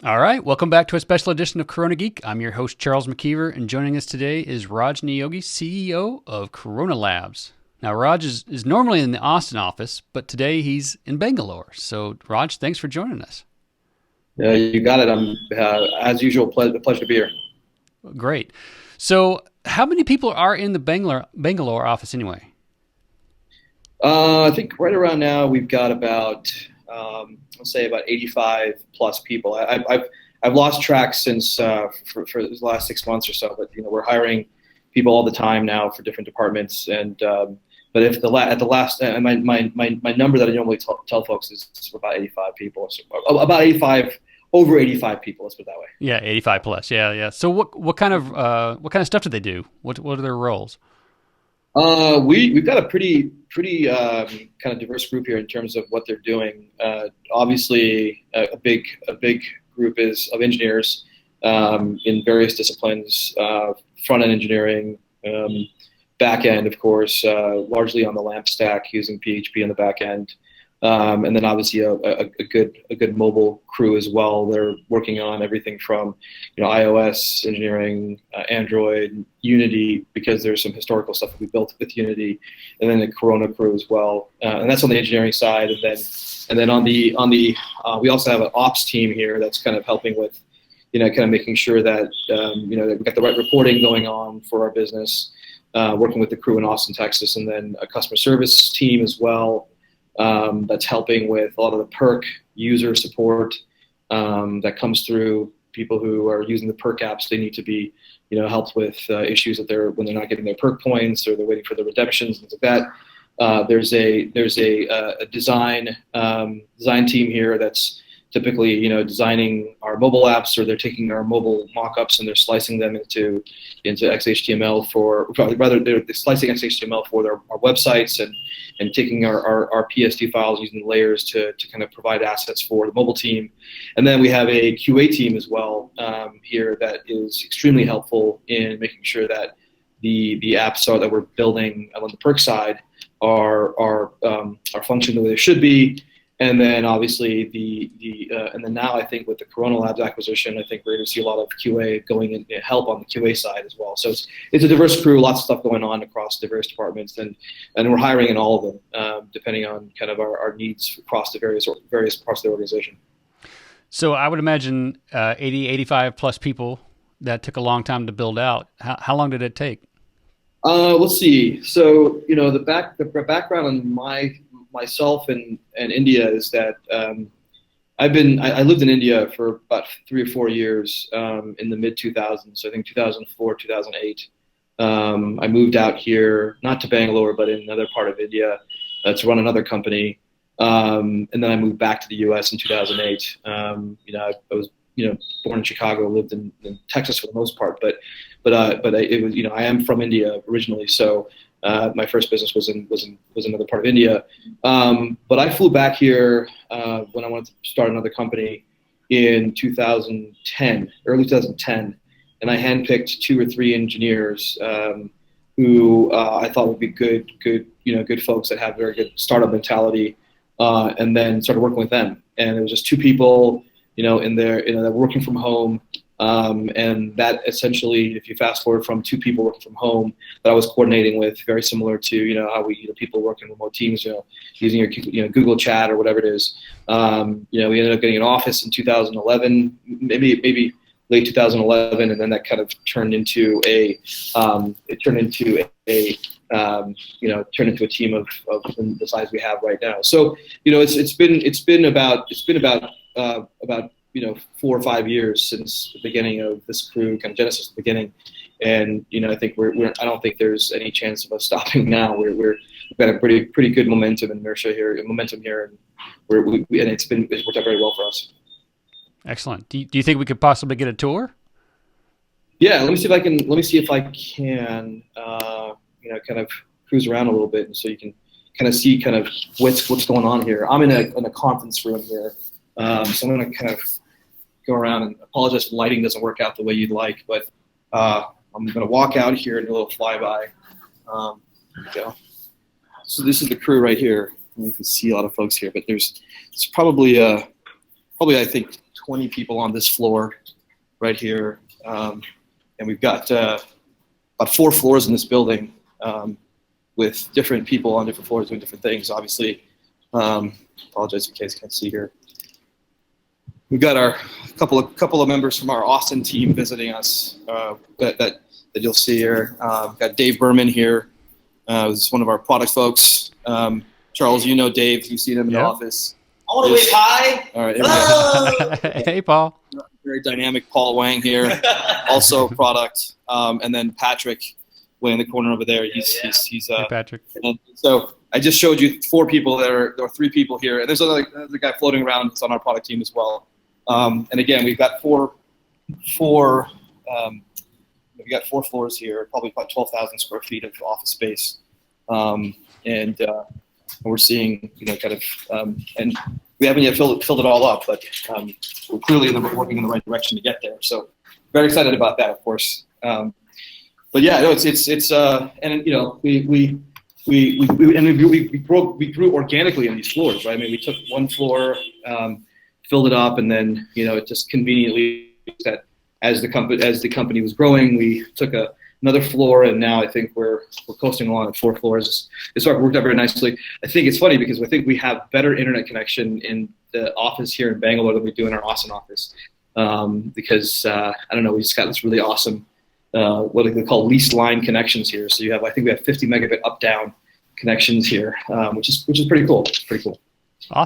All right, welcome back to a special edition of Corona Geek. I'm your host, Charles McKeever, and joining us today is Roj Niyogi, CEO of Corona Labs. Now, Raj is normally in the Austin office, but today he's in Bangalore. So, Raj, thanks for joining us. Yeah, you got it. I'm as usual. Pleasure to be here. Great. So, how many people are in the Bangalore office anyway? I think right around now we've got about let's say about 85 plus people. I've lost track since for the last 6 months or so, but we're hiring people all the time now for different departments. And but if at the last my number that I normally tell folks is about 85 people, so about 85 over 85 people. Let's put it that way. Yeah, 85 plus. Yeah, yeah. So, what kind of stuff do they do? What are their roles? We've got a pretty kind of diverse group here in terms of what they're doing. Obviously, a big group is of engineers in various disciplines, front end engineering, back end, of course, largely on the LAMP stack using PHP on the back end. And then obviously a good mobile crew as well. They're working on everything from iOS engineering, Android, Unity, because there's some historical stuff that we built with Unity, and then the Corona crew as well. And that's on the engineering side. And then on the we also have an ops team here that's kind of helping with kind of making sure that that we've got the right reporting going on for our business. Working with the crew in Austin, Texas, and then a customer service team as well that's helping with a lot of the perk user support that comes through people who are using the perk apps. They need to be, helped with issues that when they're not getting their perk points or they're waiting for the redemptions, things like that. There's a design team here that's typically designing our mobile apps, or they're taking our mobile mock-ups and they're slicing them into XHTML they're slicing XHTML for our websites, and taking our PSD files using the layers to kind of provide assets for the mobile team. And then we have a QA team as well here that is extremely helpful in making sure that the apps that we're building on the perk side are functioning the way they should be. And then obviously and then now I think with the Corona Labs acquisition, I think we're going to see a lot of QA going in help on the QA side as well. So it's a diverse crew, lots of stuff going on across the various departments, and we're hiring in all of them depending on kind of our needs across the various parts of the organization. So, I would imagine 80, 85 plus people. That took a long time to build out. How long did it take? Let's see. So the background on myself and India is that I lived in India for about 3 or 4 years in the mid 2000s. So I think 2004, 2008. I moved out here, not to Bangalore, but in another part of India to run another company. And then I moved back to the U.S. in 2008. I was born in Chicago, lived in Texas for the most part, but it was I am from India originally, so my first business was another part of India. But I flew back here when I wanted to start another company in 2010, early 2010, and I handpicked 2 or 3 engineers who I thought would be good folks that have very good startup mentality, and then started working with them. And it was just 2 people, in there, that were working from home. And that essentially, if you fast forward from 2 people working from home that I was coordinating with, very similar to how we people work in remote teams, using your Google Chat or whatever it is. We ended up getting an office in 2011, maybe late 2011, and then that kind of turned into a team of the size we have right now. So it's been about 4 or 5 years since the beginning of this crew, kind of genesis at the beginning. And I think I don't think there's any chance of us stopping now. We've got a pretty good momentum and inertia here, and it's worked out very well for us. Excellent. Do you think we could possibly get a tour? Yeah, let me see if I can kind of cruise around a little bit, and so you can kind of see kind of what's going on here. I'm in a conference room here, so I'm going to kind of go around, and apologize if the lighting doesn't work out the way you'd like, but I'm going to walk out here and do a little flyby. There we go. So this is the crew right here. You can see a lot of folks here, but it's probably I think 20 people on this floor right here. And we've got about 4 floors in this building with different people on different floors doing different things. Obviously, apologize in case you can't see here. We've got our couple of members from our Austin team visiting us that you'll see here. We've got Dave Berman here. Who's one of our product folks. Charles, you know Dave. You've seen him in the office. I want to wave hi. All right. Here we go. Hey, Paul. Very dynamic Paul Wang here, also product. And then Patrick way in the corner over there. He's Hey, Patrick. And so I just showed you 4 people there are 3 people here. And there's another guy floating around that's on our product team as well. And again, we've got four floors here, probably about 12,000 square feet of office space. And we're seeing, and we haven't yet filled it all up, but we're clearly working in the right direction to get there. So very excited about that, of course. But yeah, no, we grew organically in these floors, right? I mean, we took one floor, filled it up, and then it just conveniently that as the company was growing, we took another floor, and now I think we're coasting along at 4 floors. It's worked out very nicely. I think it's funny because I think we have better internet connection in the office here in Bangalore than we do in our Austin office, because I don't know, we just got this really awesome what they call leased line connections here. So I think we have 50 megabit up down connections here, which is pretty cool. It's pretty cool. Awesome.